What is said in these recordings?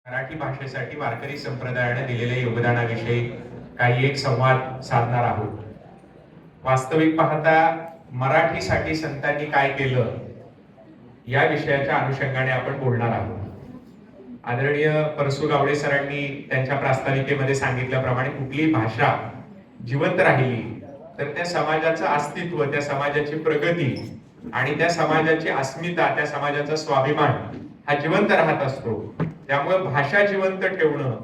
मराठी भाषेसाठी वारकरी संप्रदायाने दिलेल्या योगदानाविषयी काही एक संवाद साधणार आहोत. वास्तविक पाहता मराठीसाठी संतांनी काय केलं या विषयाच्या अनुषंगाने आपण बोलणार आहोत. आदरणीय परसू गावडे सरांनी त्यांच्या प्रास्ताविकेमध्ये सांगितल्याप्रमाणे कुठली भाषा जिवंत राहिली तर त्या समाजाचं अस्तित्व, त्या समाजाची प्रगती आणि त्या समाजाची अस्मिता, त्या समाजाचा स्वाभिमान हा जिवंत राहत असतो. त्यामुळे भाषा जिवंत ठेवणं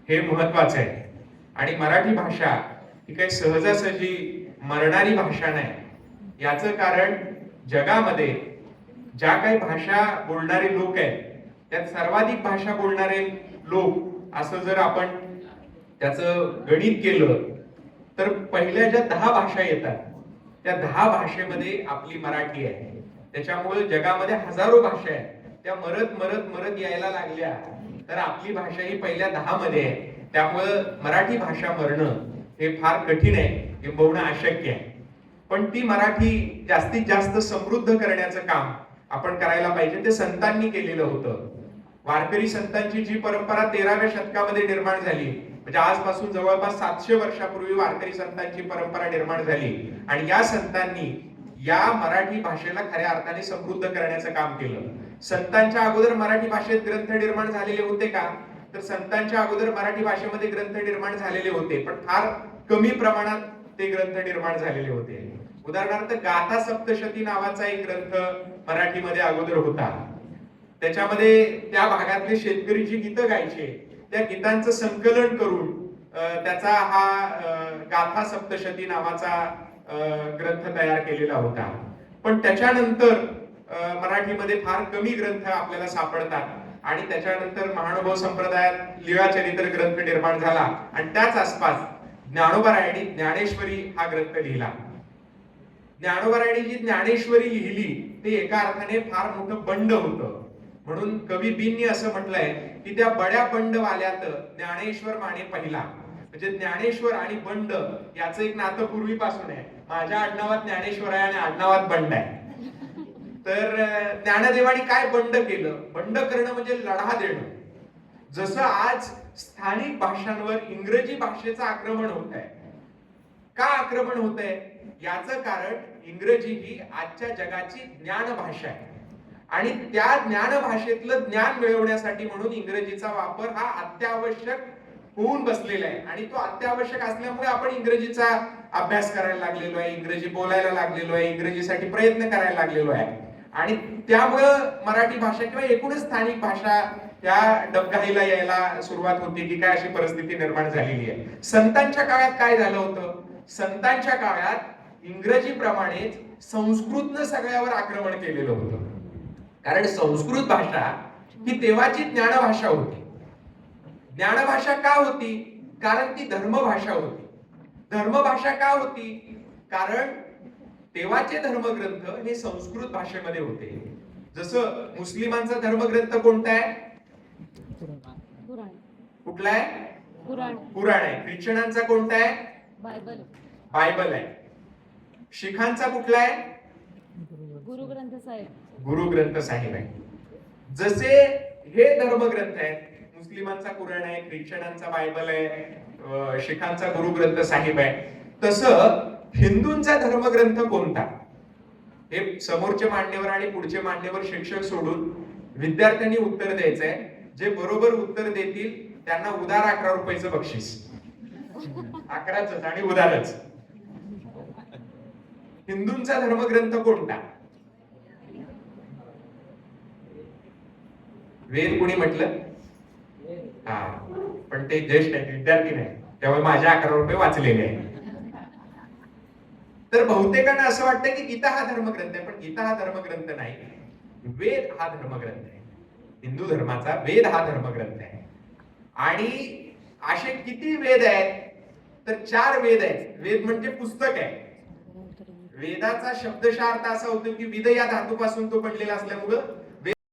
हे महत्वाचं आहे. आणि मराठी भाषा ही काही सहजासहजी मरणारी भाषा नाही. याचं कारण जगामध्ये ज्या काही भाषा बोलणारे लोक आहेत त्यात सर्वाधिक भाषा बोलणारे लोक असं जर आपण त्याचं गणित केलं तर पहिल्या ज्या 10 भाषा येतात त्या 10 भाषेमध्ये आपली मराठी आहे. त्याच्यामुळे जगामध्ये हजारो भाषा आहेत, त्या मरत मरत मरत यायला लागल्या तर आपली भाषा ही पहिल्या 10 मध्ये आहे. त्यामुळं मराठी भाषा मरणं हे फार कठीण आहे, किंबहुना अशक्य आहे. पण ती मराठी जास्तीत जास्त समृद्ध करण्याचं काम आपण करायला पाहिजे. ते संतांनी केलेलं होतं. वारकरी संतांची जी परंपरा 13व्या शतकामध्ये निर्माण झाली, म्हणजे आजपासून जवळपास 700 वर्षापूर्वी वारकरी संतांची परंपरा निर्माण झाली आणि या संतांनी या मराठी भाषेला खऱ्या अर्थाने समृद्ध करण्याचं काम केलं. संतांच्या अगोदर मराठी भाषेत ग्रंथ निर्माण झालेले होते का? तर संतांच्या अगोदर मराठी भाषेमध्ये ग्रंथ निर्माण झालेले होते, पण फार कमी प्रमाणात ते ग्रंथ निर्माण झालेले होते. उदाहरणार्थ गाथा सप्तशती नावाचा एक ग्रंथ मराठीमध्ये अगोदर होता. त्याच्यामध्ये त्या भागातले शेतकरी जी गीतं गायचे त्या गीतांचं संकलन करून त्याचा हा गाथा सप्तशती नावाचा ग्रंथ तयार केलेला होता. पण त्याच्यानंतर मराठीमध्ये फार कमी ग्रंथ आपल्याला सापडतात आणि त्याच्यानंतर महानुभाव संप्रदायात लीळाचरित्र ग्रंथ निर्माण झाला आणि त्याच आसपास ज्ञानोबारायांनी ज्ञानेश्वरी हा ग्रंथ लिहिला. ज्ञानोबारायांनी जी ज्ञानेश्वरी लिहिली ते एका अर्थाने फार मोठं बंड होतं. म्हणून कवी बिननी असं म्हटलंय की त्या बड्या बंड वाल्यात ज्ञानेश्वर माने पहिला. म्हणजे ज्ञानेश्वर आणि बंड याचं एक नातं पूर्वीपासून आहे. माझ्या आडनावात ज्ञानेश्वर आहे आणि आडनावात बंड आहे. तर ज्ञानदेवानी काय बंड केलं? बंड करणं म्हणजे लढा देणं. जसं आज स्थानिक भाषांवर इंग्रजी भाषेचं आक्रमण होत आहे. का आक्रमण होत आहे? याचं कारण इंग्रजी ही आजच्या जगाची ज्ञान भाषा आहे आणि त्या ज्ञान भाषेतलं ज्ञान मिळवण्यासाठी म्हणून इंग्रजीचा वापर हा अत्यावश्यक होऊन बसलेला आहे. आणि तो अत्यावश्यक असल्यामुळे आपण इंग्रजीचा अभ्यास करायला लागलेलो आहे, इंग्रजी बोलायला लागलेलो आहे, इंग्रजीसाठी प्रयत्न करायला लागलेलो आहे. आणि त्यामुळं मराठी भाषा किंवा एकूणच स्थानिक भाषा या डबघाईला यायला सुरुवात होती की काय, अशी परिस्थिती निर्माण झालेली आहे. संतांच्या काळात काय झालं होतं? संतांच्या काळात इंग्रजी प्रमाणेच संस्कृतनं सगळ्यावर आक्रमण केलेलं होतं. कारण संस्कृत भाषा ही तेव्हाची ज्ञानभाषा होती. ज्ञानभाषा का होती? कारण ती धर्मभाषा होती. धर्मभाषा का होती? कारण तेव्हाचे धर्मग्रंथ हे संस्कृत भाषेमध्ये होते. जसं मुस्लिमांचा धर्मग्रंथ कोणता आहे? कुठला आहे? कुराण आहे. ख्रिश्चनांचा कोणता आहे? बायबल आहे. शिखांचा कुठला आहे? गुरु ग्रंथ साहिब आहे. जसे हे धर्मग्रंथ आहेत, मुस्लिमांचा कुराण आहे, ख्रिश्चनांचा बायबल आहे, शिखांचा गुरु ग्रंथ साहिब आहे, तसं हिंदूंचा धर्मग्रंथ कोणता? हे समोरचे मान्यवर आणि पुढचे मान्यवर शिक्षक सोडून विद्यार्थ्यांनी उत्तर द्यायचंय. जे बरोबर उत्तर देतील त्यांना उधार 11 रुपयाचं बक्षीस. 11च आणि उधारच. हिंदूंचा धर्मग्रंथ कोणता? वेद कोणी म्हटलं? हा, पण ते ज्येष्ठ आहेत, विद्यार्थी नाही, त्यामुळे माझे 11 रुपये वाचलेले आहे. तर बहुतेकांना असं वाटतं की गीता हा धर्मग्रंथ आहे, पण गीता हा धर्मग्रंथ नाही. वेद हा धर्मग्रंथ आहे. हिंदू धर्माचा वेद हा धर्मग्रंथ आहे. आणि असे किती वेद आहेत? तर 4 वेद आहेत. वेद म्हणजे पुस्तक आहे. वेदाचा शब्दशः अर्थ असा होतो की विद या धातूपासून तो बनलेला असल्यामुळं